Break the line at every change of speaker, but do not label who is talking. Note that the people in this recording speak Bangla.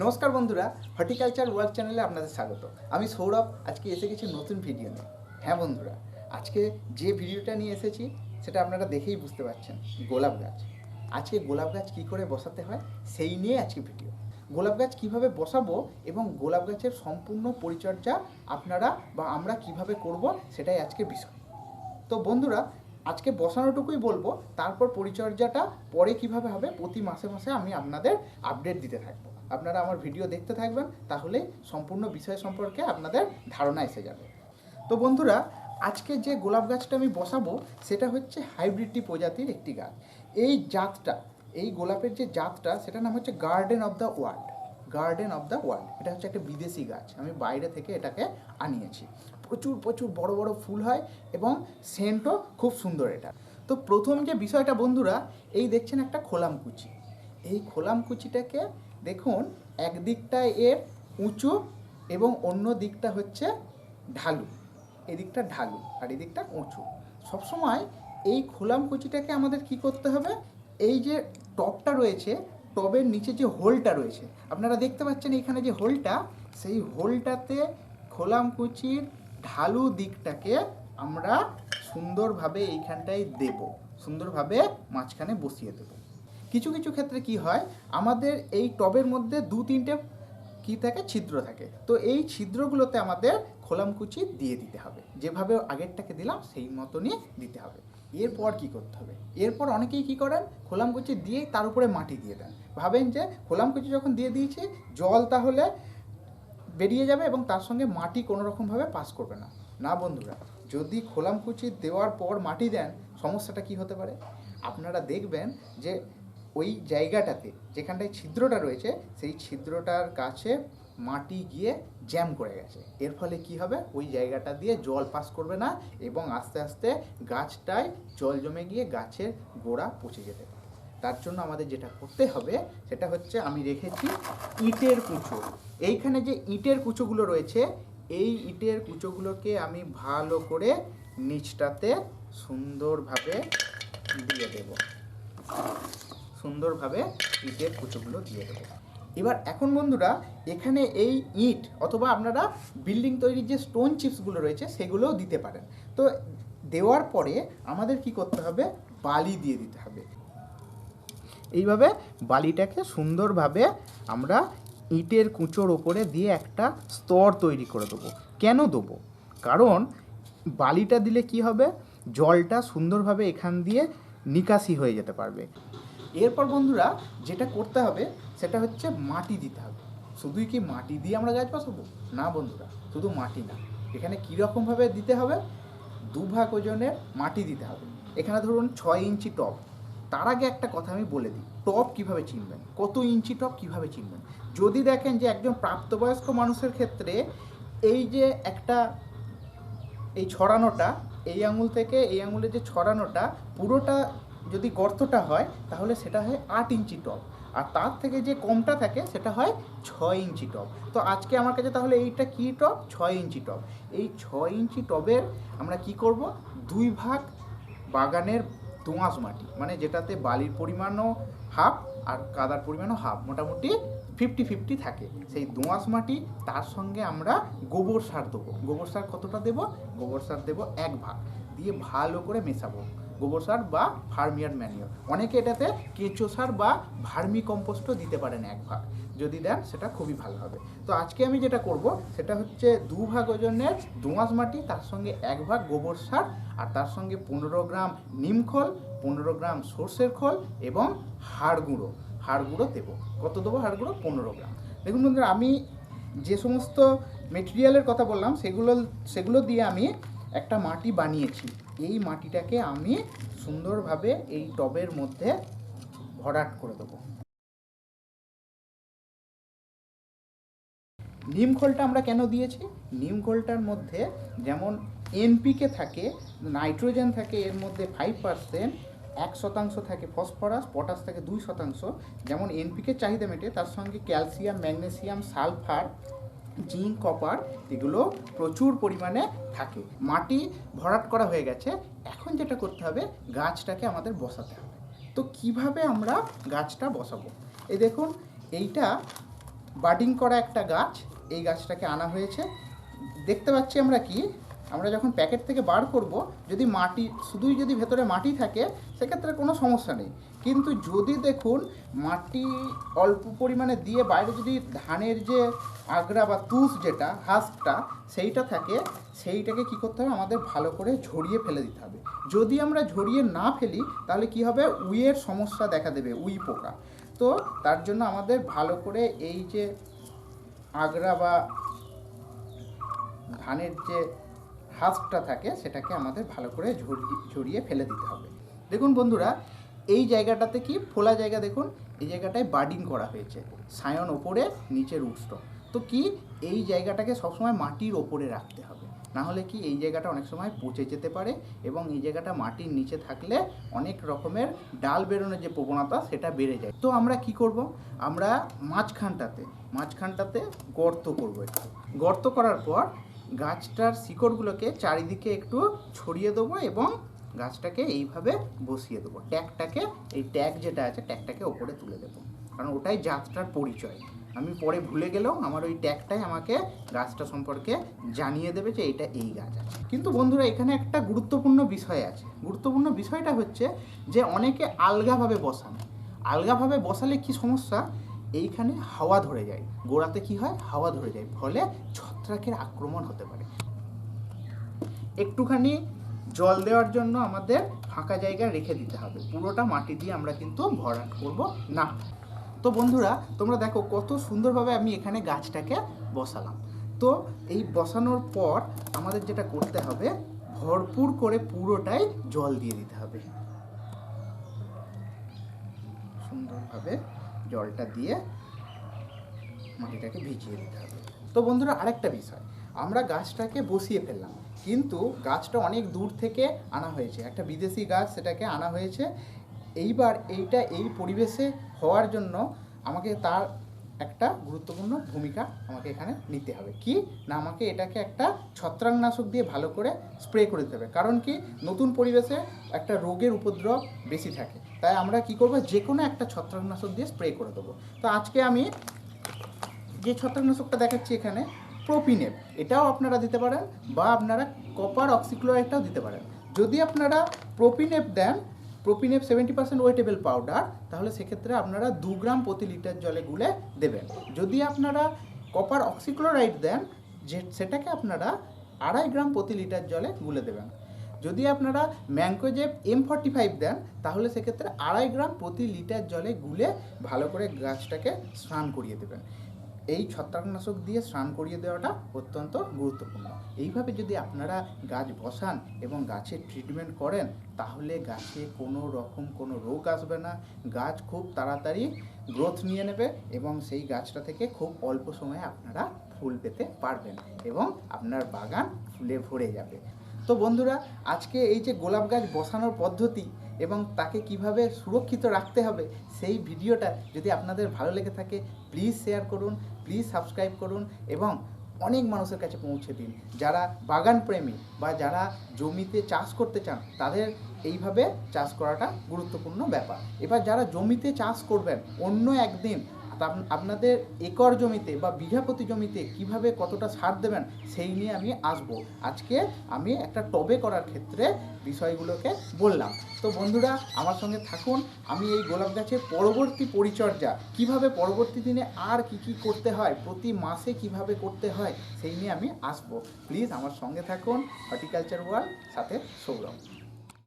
নমস্কার বন্ধুরা, হর্টিকালচার ওয়ার্ল্ড চ্যানেলে আপনাদের স্বাগত। আমি সৌরভ। আজকে এসে গেছি নতুন ভিডিও নিয়ে। হ্যাঁ বন্ধুরা, আজকে যে ভিডিওটা নিয়ে এসেছি সেটা আপনারা দেখেই বুঝতে পারছেন, গোলাপ গাছ। আজকে গোলাপ গাছ কী করে বসাতে হয় সেই নিয়ে আজকে ভিডিও। গোলাপ গাছ কীভাবে বসাবো এবং গোলাপ গাছের সম্পূর্ণ পরিচর্যা আপনারা বা আমরা কিভাবে করব সেটাই আজকে বিষয়। তো বন্ধুরা, আজকে বসানোটুকুই বলবো, তারপর পরিচর্যাটা পরে কিভাবে হবে প্রতি মাসে মাসে আমি আপনাদের আপডেট দিতে থাকবো। আপনারা আমার ভিডিও দেখতে থাকবেন, তাহলে সম্পূর্ণ বিষয় সম্পর্কে আপনাদের ধারণা এসে যাবে। তো বন্ধুরা, আজকে যে গোলাপ গাছটা আমি বসাবো সেটা হচ্ছে হাইব্রিডটি প্রজাতির একটি গাছ। এই জাতটা, এই গোলাপের যে জাতটা সেটার নাম হচ্ছে garden of the world. Garden of the world, এটা হচ্ছে একটা বিদেশি গাছ। আমি বাইরে থেকে এটাকে আনিয়েছি। প্রচুর প্রচুর বড় বড় ফুল হয় এবং সেন্টও খুব সুন্দর এটা। তো প্রথম যে বিষয়টা বন্ধুরা, এই দেখছেন একটা খোলামকুচি। এই খোলামকুচিটাকে দেখুন, একদিকটায় এর উঁচু এবং অন্য দিকটা হচ্ছে ঢালু। এদিকটা ঢালু আর এদিকটা উঁচু। সবসময় এই খোলামকুচিটাকে আমাদের কি করতে হবে, এই যে টবটা রয়েছে, টবের নিচে যে হোলটা রয়েছে আপনারা দেখতে পাচ্ছেন এখানে যে হোলটা, সেই হোলটাতে খোলামকুচির ঢালু দিকটাকে আমরা সুন্দরভাবে এইখানটায় দেব, সুন্দরভাবে মাঝখানে বসিয়ে দেব। কিছু কিছু ক্ষেত্রে কি হয়, আমাদের এই টবের মধ্যে দু তিনটে কি থাকে, ছিদ্র থাকে। তো এই ছিদ্রগুলোতে আমাদের খোলামকুচি দিয়ে দিতে হবে, যেভাবে আগেরটাকে দিলাম সেই মতনই দিতে হবে। এরপর কি করতে হবে, এরপর অনেকেই কি করেন, খোলামকুচি দিয়ে তার উপরে মাটি দিয়ে দেন। ভাবেন যে খোলামকুচি যখন দিয়ে দিয়েছি, জল তাহলে বেরিয়ে যাবে এবং তার সঙ্গে মাটি কোনো রকমভাবে পাস করবে না। না বন্ধুরা, যদি খোলামকুচি দেওয়ার পর মাটি দেন, সমস্যাটা কি হতে পারে, আপনারা দেখবেন যে ওই জায়গাটাতে যেখানটায় ছিদ্রটা রয়েছে সেই ছিদ্রটার কাছে মাটি গিয়ে জ্যাম করে গেছে। এর ফলে কি হবে, ওই জায়গাটা দিয়ে জল পাস করবে না এবং আস্তে আস্তে গাছটায় জল জমে গিয়ে গাছের গোড়া পচে যেতে পারে। তার জন্য আমাদের যেটা করতে হবে সেটা হচ্ছে, আমি রেখেছি ইটের কুঁচো। এইখানে যে ইটের কুচোগুলো রয়েছে, এই ইটের কুচোগুলোকে আমি ভালো করে নিচটাতে সুন্দরভাবে দিয়ে দেব, সুন্দরভাবে ইটের কুচোগুলো দিয়ে দেবো। এবার এখন বন্ধুরা, এখানে এই ইট অথবা আপনারা বিল্ডিং তৈরির যে স্টোন চিপসগুলো রয়েছে সেগুলোও দিতে পারেন। তো দেওয়ার পরে আমাদের কি করতে হবে, বালি দিয়ে দিতে হবে। এইভাবে বালিটাকে সুন্দরভাবে আমরা ইটের কুঁচোর ওপরে দিয়ে একটা স্তর তৈরি করে দেবো। কেন দেবো, কারণ বালিটা দিলে কি হবে, জলটা সুন্দরভাবে এখান দিয়ে নিকাশি হয়ে যেতে পারবে। এরপর বন্ধুরা যেটা করতে হবে সেটা হচ্ছে মাটি দিতে হবে। শুধুই কি মাটি দিয়ে আমরা গাছ বসাবো? না বন্ধুরা, শুধু মাটি না, এখানে কীরকমভাবে দিতে হবে, দুভাগ ওজনের মাটি দিতে হবে। এখানে ধরুন 6 ইঞ্চি টব। তার আগে একটা কথা আমি বলে দিই, টব কীভাবে চিনবেন, কত ইঞ্চি টব কীভাবে চিনবেন। যদি দেখেন যে একজন প্রাপ্তবয়স্ক মানুষের ক্ষেত্রে এই যে একটা এই ছড়ানোটা, এই আঙুল থেকে এই আঙুলের যে ছড়ানোটা পুরোটা যদি গর্তটা হয় তাহলে সেটা হয় 8 ইঞ্চি টব, আর তার থেকে যে কমটা থাকে সেটা হয় 6 ইঞ্চি টব। তো আজকে আমার কাছে তাহলে এইটা কী টব, 6 ইঞ্চি টব। এই 6 ইঞ্চি টবের আমরা কি করব, 2 ভাগ বাগানের দোআঁশ মাটি, মানে যেটাতে বালির পরিমাণও হাফ আর কাদার পরিমাণও হাফ, মোটামুটি 50-50 থাকে, সেই দোআঁশ মাটি, তার সঙ্গে আমরা গোবর সার দেবো। গোবর সার কতটা দেবো, গোবর সার দেবো 1 ভাগ, দিয়ে ভালো করে মেশাবো। গোবর সার বা ফার্মিয়ার ম্যানিওর, অনেকে এটাতে কেঁচো সার বা ভার্মি কম্পোস্টও দিতে পারেন 1 ভাগ, যদি দেন সেটা খুবই ভালো হবে। তো আজকে আমি যেটা করব সেটা হচ্ছে 2 ভাগ ওজনের দোআঁশ মাটি, তার সঙ্গে 1 ভাগ গোবর সার, আর তার সঙ্গে 15 গ্রাম নিম খোল, 15 গ্রাম সর্ষের খোল এবং হাড় গুঁড়ো দেবো। কত দেবো হাড় গুঁড়ো, 15 গ্রাম। দেখুন বন্ধুরা, আমি যে সমস্ত মেটেরিয়ালের কথা বললাম সেগুলো দিয়ে আমি একটা মাটি বানিয়েছি। এই মাটিটাকে আমি সুন্দরভাবে এই টবের মধ্যে ভরাট করে দেবো। নিম খোলটা আমরা কেন দিয়েছি, নিম খোলটার মধ্যে যেমন এনপিকে থাকে, নাইট্রোজেন থাকে এর মধ্যে 5%, 1% থাকে ফসফরাস, পটাশ থাকে 2%। যেমন এনপিকে চাহিদা মেটে, তার সঙ্গে calcium, magnesium, sulphur, zinc, copper এগুলো প্রচুর পরিমাণে থাকে। মাটি ভরাট করা হয়ে গেছে, এখন যেটা করতে হবে গাছটাকে আমাদের বসাতে হবে। তো কিভাবে আমরা গাছটা বসাবো, এই দেখুন, এইটা বাডিং করা একটা গাছ, এই গাছটাকে আনা হয়েছে। দেখতে পাচ্ছি আমরা যখন প্যাকেট থেকে বার করব, যদি মাটি শুধুই যদি ভেতরে মাটি থাকে সেক্ষেত্রে কোনো সমস্যা নেই, কিন্তু যদি দেখুন মাটি অল্প পরিমাণে দিয়ে বাইরে যদি ধানের যে আগড়া বা তুষ যেটা হাঁসটা সেইটা থাকে, সেইটাকে কি করতে হবে, আমাদের ভালো করে ঝরিয়ে ফেলে দিতে হবে। যদি আমরা ঝরিয়ে না ফেলি তাহলে কি হবে, উইয়ের সমস্যা দেখা দেবে, উই পোকা। তো তার জন্য আমাদের ভালো করে এই যে আগড়া বা ধানের যে হাঁসটা থাকে সেটাকে আমাদের ভালো করে ঝরিয়ে ফেলে দিতে হবে। দেখুন বন্ধুরা, এই জায়গাটাতে কি ফোলা জায়গা, দেখুন এই জায়গাটায় বাডিং করা হয়েছে, সায়ন ওপরে নিচের উৎস। তো কি এই জায়গাটাকে সবসময় মাটির ওপরে রাখতে হবে, না হলে কি এই জায়গাটা অনেক সময় পচে যেতে পারে, এবং এই জায়গাটা মাটির নিচে থাকলে অনেক রকমের ডাল বেরোনোর যে প্রবণতা সেটা বেড়ে যায়। তো আমরা কি করব, আমরা মাঝখানটাতে গর্ত করব। একটু গর্ত করার পর গাছটার শিকড়গুলোকে চারিদিকে একটু ছড়িয়ে দেবো এবং গাছটাকে এইভাবে বসিয়ে দেবো। ট্যাগটাকে, এই ট্যাগ যেটা আছে ট্যাগটাকে ওপরে তুলে দেবো, কারণ ওটাই গাছটার পরিচয়। আমি পরে ভুলে গেলেও আমার ওই ট্যাগটাই আমাকে গাছটা সম্পর্কে জানিয়ে দেবে যে এটা এই গাছ আছে। কিন্তু বন্ধুরা, এখানে একটা গুরুত্বপূর্ণ বিষয় আছে। গুরুত্বপূর্ণ বিষয়টা হচ্ছে যে অনেকে আলগাভাবে বসালে কি সমস্যা, এইখানে হাওয়া ধরে যায়, গোড়াতে কি হয়, হাওয়া ধরে যায়, ফলে ছত্রাকের আক্রমণ হতে পারে। একটুখানি জল দেওয়ার জন্য আমাদের ফাঁকা জায়গা রেখে দিতে হবে, পুরোটা মাটি দিয়ে আমরা কিন্তু ভরাট করব না। তো বন্ধুরা, তোমরা দেখো কত সুন্দরভাবে আমি এখানে গাছটাকে বসালাম। তো এই বসানোর পর আমাদের যেটা করতে হবে, ভরপুর করে পুরোটাই জল দিয়ে দিতে হবে। সুন্দরভাবে জলটা দিয়ে মাটিটাকে ভিজিয়ে দিতে হবে। তো বন্ধুরা, আরেকটা বিষয়, আমরা গাছটাকে বসিয়ে ফেললাম, কিন্তু গাছটা অনেক দূর থেকে আনা হয়েছে, একটা বিদেশি গাছ, সেটাকে আনা হয়েছে। এইবার এই পরিবেশে হওয়ার জন্য আমাকে তার একটা গুরুত্বপূর্ণ ভূমিকা আমাকে এখানে নিতে হবে। কি না, আমাকে এটাকে একটা ছত্রাকনাশক দিয়ে ভালো করে স্প্রে করে দিতে হবে। কারণ কি, নতুন পরিবেশে একটা রোগের উপদ্রব বেশি থাকে, তাই আমরা কি করব, যে কোনো একটা ছত্রাকনাশক দিয়ে স্প্রে করে দেবো। তো আজকে আমি যে ছত্রাকনাশকটা দেখাচ্ছি এখানে, প্রোপিনেপ, এটাও আপনারা দিতে পারেন, বা আপনারা কপার অক্সিক্লোরাইডটাও দিতে পারেন। যদি আপনারা প্রোপিনেপ দেন, প্রোপিনেপ 70% ওয়েটেবল পাউডার, তাহলে সেক্ষেত্রে আপনারা 2 গ্রাম প্রতি লিটার জলে গুলে দেবেন। যদি আপনারা কপার অক্সিক্লোরাইড দেন, সেটাকে আপনারা 2.5 গ্রাম প্রতি লিটার জলে গুলে দেবেন। যদি আপনারা ম্যানকোজেব M45 দেন, তাহলে সেক্ষেত্রে 2.5 গ্রাম প্রতি লিটার জলে গুলে ভালো করে গাছটাকে স্নান করিয়ে দেবেন। এই ছত্রাকনাশক দিয়ে স্নান করিয়ে দেওয়াটা অত্যন্ত গুরুত্বপূর্ণ। এইভাবে যদি আপনারা গাছ বসান এবং গাছের ট্রিটমেন্ট করেন, তাহলে গাছে কোনো রকম কোনো রোগ আসবে না, গাছ খুব তাড়াতাড়ি গ্রোথ নিয়ে নেবে এবং সেই গাছটা থেকে খুব অল্প সময়ে আপনারা ফুল পেতে পারবেন এবং আপনার বাগান ফুলে ভরে যাবে। তো বন্ধুরা, আজকে এই যে গোলাপ গাছ বসানোর পদ্ধতি এবং তাকে কিভাবে সুরক্ষিত রাখতে হবে, সেই ভিডিওটা যদি আপনাদের ভালো লেগে থাকে, প্লিজ শেয়ার করুন, প্লিজ সাবস্ক্রাইব করুন এবং অনেক মানুষের কাছে পৌঁছে দিন। যারা বাগান প্রেমী বা যারা জমিতে চাষ করতে চান, তাদের এইভাবে চাষ করাটা গুরুত্বপূর্ণ ব্যাপার। এবার যারা জমিতে চাষ করবেন, অন্য একদিন আপনাদের একর জমিতে বা বিঘা প্রতি জমিতে কিভাবে কতটা সার দেবেন সেই নিয়ে আমি আসব। আজকে আমি একটা টবে করার ক্ষেত্রে বিষয়গুলোকে বললাম। তো বন্ধুরা, আমার সঙ্গে থাকুন। আমি এই গোলাপ গাছের পরবর্তী পরিচর্যা কিভাবে পরবর্তী দিনে আর কি করতে হয়, প্রতি মাসে কিভাবে করতে হয়, সেই নিয়ে আমি আসব। প্লিজ আমার সঙ্গে থাকুন। হর্টিকালচার ওয়ার্ল্ড, সাথে সৌরভ।